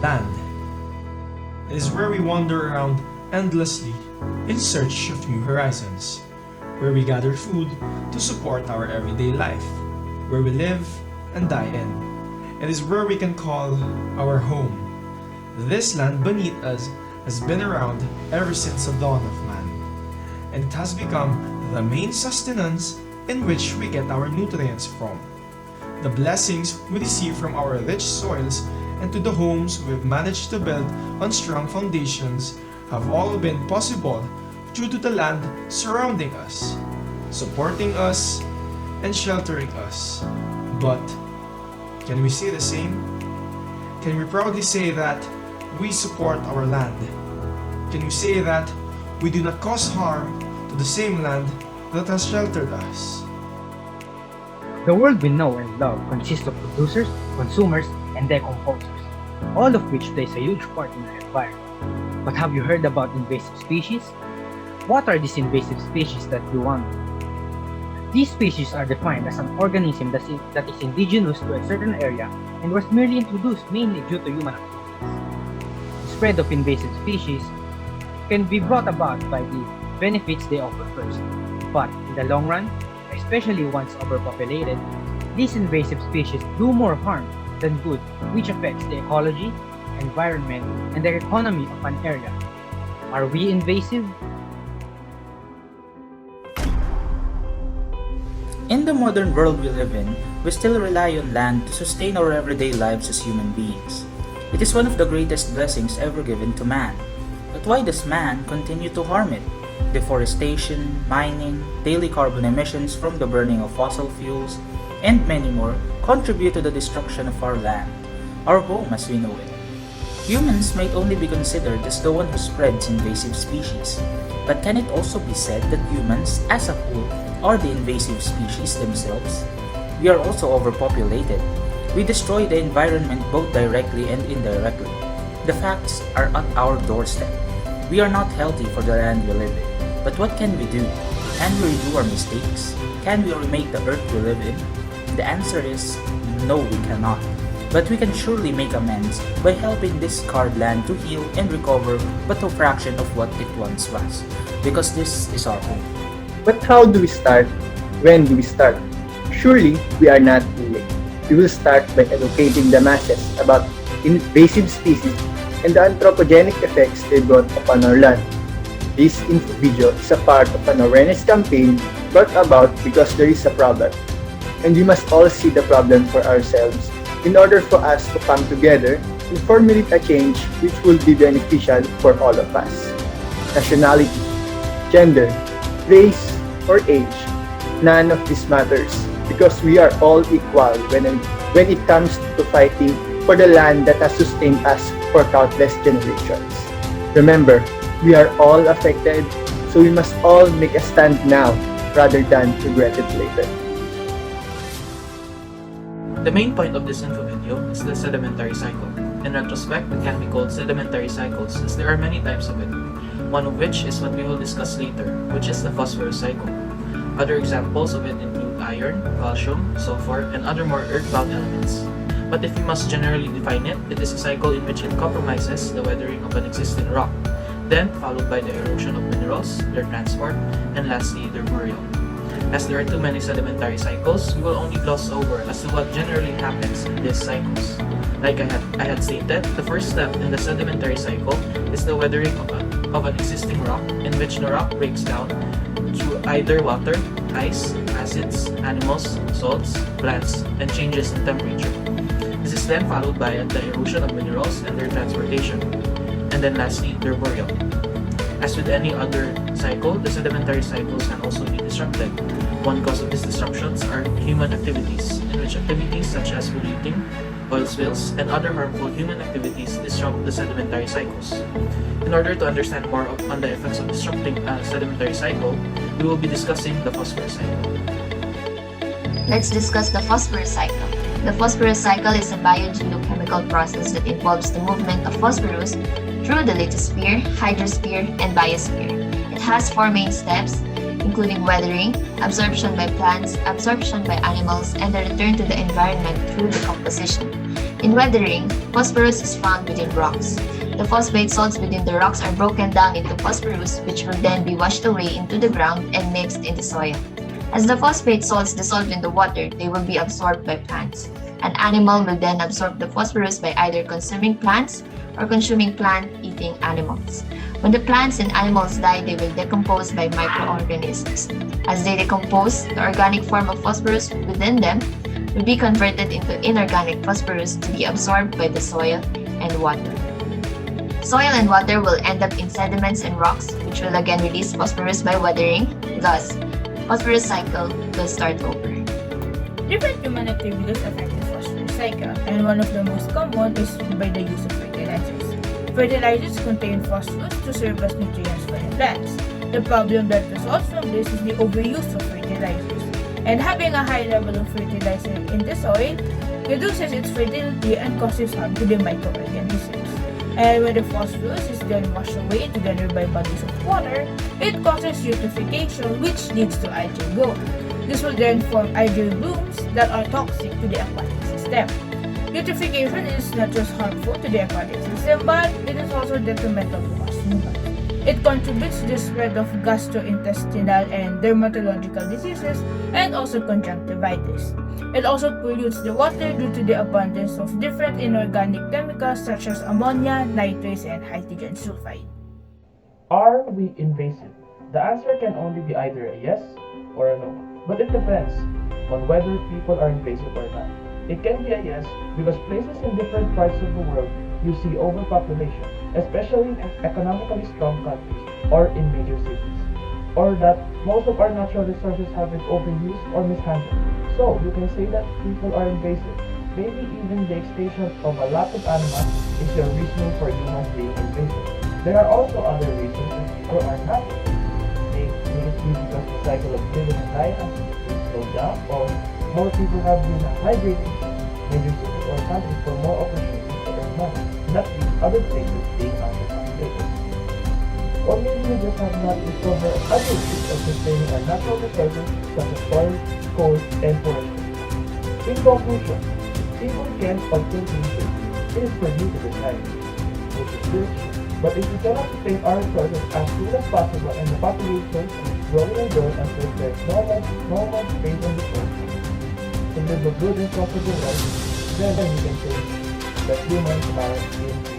land. It is where we wander around endlessly in search of new horizons, where we gather food to support our everyday life, where we live and die in. It is where we can call our home. This land beneath us has been around ever since the dawn of man, and it has become the main sustenance in which we get our nutrients from. The blessings we receive from our rich soils and to the homes we've managed to build on strong foundations have all been possible due to the land surrounding us, supporting us, and sheltering us. But can we say the same? Can we proudly say that we support our land? Can we say that we do not cause harm to the same land that has sheltered us? The world we know and love consists of producers, consumers, and decomposers, all of which plays a huge part in our environment. But have you heard about invasive species? What are these invasive species that you want? These species are defined as an organism that is indigenous to a certain area and was merely introduced mainly due to human activities. The spread of invasive species can be brought about by the benefits they offer first, but in the long run, especially once overpopulated, these invasive species do more harm than good, which affects the ecology, environment, and the economy of an area. Are we invasive? In the modern world we live in, we still rely on land to sustain our everyday lives as human beings. It is one of the greatest blessings ever given to man. But why does man continue to harm it? Deforestation, mining, daily carbon emissions from the burning of fossil fuels, and many more contribute to the destruction of our land, our home as we know it. Humans might only be considered as the one who spreads invasive species, but can it also be said that humans, as a whole, are the invasive species themselves? We are also overpopulated. We destroy the environment both directly and indirectly. The facts are at our doorstep. We are not healthy for the land we live in. But what can we do? Can we redo our mistakes? Can we remake the earth we live in? The answer is no, we cannot. But we can surely make amends by helping this scarred land to heal and recover but a fraction of what it once was, because this is our home. But how do we start? When do we start? Surely we are not too late. We will start by educating the masses about invasive species and the anthropogenic effects they brought upon our land. This video is a part of an awareness campaign brought about because there is a problem, and we must all see the problem for ourselves in order for us to come together and formulate a change which will be beneficial for all of us. Nationality, gender, race, or age, none of this matters because we are all equal when it comes to fighting for the land that has sustained us for countless generations. Remember, we are all affected, so we must all make a stand now rather than regret it later. The main point of this info video is the sedimentary cycle. In retrospect, it can be called sedimentary cycles as there are many types of it, one of which is what we will discuss later, which is the phosphorus cycle. Other examples of it include iron, calcium, sulfur, and other more earthbound elements. But if we must generally define it, it is a cycle in which it compromises the weathering of an existing rock, then followed by the erosion of minerals, their transport, and lastly, their burial. As there are too many sedimentary cycles, we will only gloss over as to what generally happens in these cycles. Like I had stated, the first step in the sedimentary cycle is the weathering of an existing rock, in which the rock breaks down through either water, ice, acids, animals, salts, plants, and changes in temperature. This is then followed by the erosion of minerals and their transportation, and then lastly, their burial. As with any other cycle, the sedimentary cycles can also be disrupted. One cause of these disruptions are human activities, in which activities such as polluting, oil spills, and other harmful human activities disrupt the sedimentary cycles. In order to understand more on the effects of disrupting a sedimentary cycle, we will be discussing the phosphorus cycle. Let's discuss the phosphorus cycle. The phosphorus cycle is a biogeochemical process that involves the movement of phosphorus through the lithosphere, hydrosphere, and biosphere. It has four main steps, including weathering, absorption by plants, absorption by animals, and the return to the environment through decomposition. In weathering, phosphorus is found within rocks. The phosphate salts within the rocks are broken down into phosphorus, which will then be washed away into the ground and mixed in the soil. As the phosphate salts dissolve in the water, they will be absorbed by plants. An animal will then absorb the phosphorus by either consuming plants or consuming plant-eating animals. When the plants and animals die, they will decompose by microorganisms. As they decompose, the organic form of phosphorus within them will be converted into inorganic phosphorus to be absorbed by the soil and water. Soil and water will end up in sediments and rocks, which will again release phosphorus by weathering. Thus, phosphorus cycle will start over. Different human activities affect the phosphorus cycle, and one of the most common is by the use of fertilizers. Fertilizers contain phosphorus to serve as nutrients for the plants. The problem that results from this is the overuse of fertilizers, and having a high level of fertilizer in the soil reduces its fertility and causes harm to the microorganisms. And when the phosphorus is then washed away into the nearby bodies of water, it causes eutrophication, which leads to algae growth. This will then form algae blooms that are toxic to the aquatic system. Eutrophication is not just harmful to the aquatic system, but it is also detrimental to us humans. It contributes to the spread of gastrointestinal and dermatological diseases and also conjunctivitis. It also pollutes the water due to the abundance of different inorganic chemicals such as ammonia, nitrates, and hydrogen sulfide. Are we invasive? The answer can only be either a yes or a no, but it depends on whether people are invasive or not. It can be a yes because places in different parts of the world you see overpopulation, especially in economically strong countries or in major cities, or that most of our natural resources have been overused or mishandled. So you can say that people are invasive. Maybe even the extinction of a lot of animals is the reason for humans being invasive. There are also other reasons that people are not invasive. Maybe because the cycle of living and dying is slowed down, or more people have been migrating major cities or countries for more opportunities to earn money, not these other places being underpopulated. Or maybe we just have not discovered other ways of sustaining our natural resources such as soil, coal, and forestry. In conclusion, people can obtain research. It is for you to decide, which is rich, but if we cannot sustain our resources as soon as possible and the population is growing and growing until there is normal space on the earth to live a good and comfortable life, then we can say that humans are in